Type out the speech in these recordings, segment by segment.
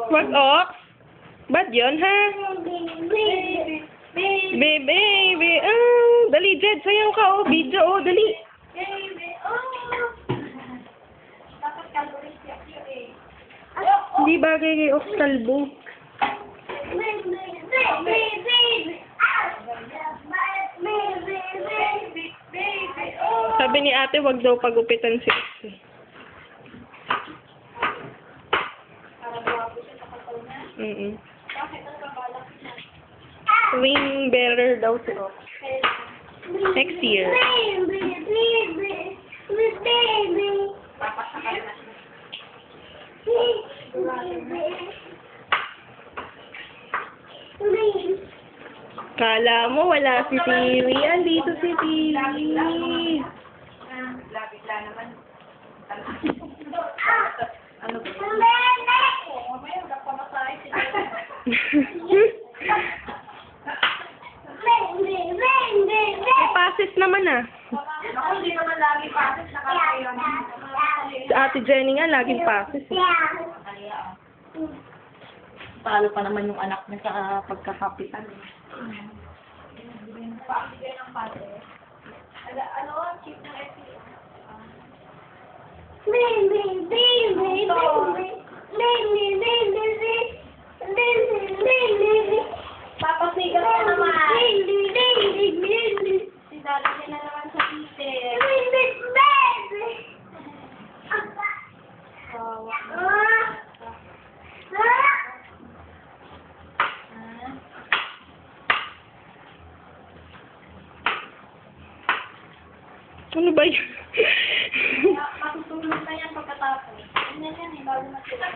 Wag ox? Ba't yun, ha? Baby. Dali, Jed. Sayaw ka, oh. Video, oh. Dali. Hindi bagay kay ox kalbo. Sabi ni ate, wag daw pagupitan si ox. Wing bearer daw si ox. Next year. Kala mo wala si Tiwi. Andito si Tiwi. Bigla naman. Ano ba? Mamaya magpapamasahe sila. May pasis naman ah. Ako hindi naman lagi pasis nakakayon. Si Ate Jenny nga laging pasis. Talo pa naman yung anak niya sa pagkakapitan. Pakibigay ng pasis. Ano? Chip ng SEO. Papasigat ka naman. Si Daddy na naman sa tite. Ano ba yun? Matutulog na yan pagkatapos. Ganyan yan eh, bago matulog.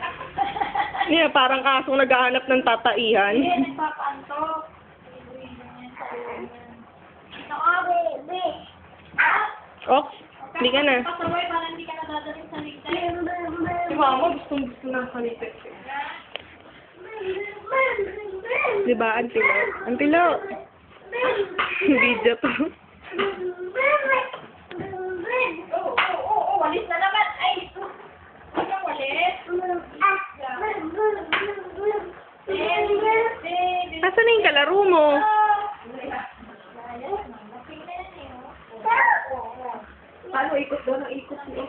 Yeah, parang kasong naghahanap ng tataihan. Hindi, nagpapaantok. Ganyan sa ulo niyan. Baby. Ox, hindi ka na. Pasaway para hindi ka nadadaling sa ligtay. Si Mama gustong-gusto ng salita. Diba, Antilo? Antilo! Video to. Walis na naman. Ay! Huwag kang walis. Asan na yung kalaro mo? Paano ikot doon? Ikot siya.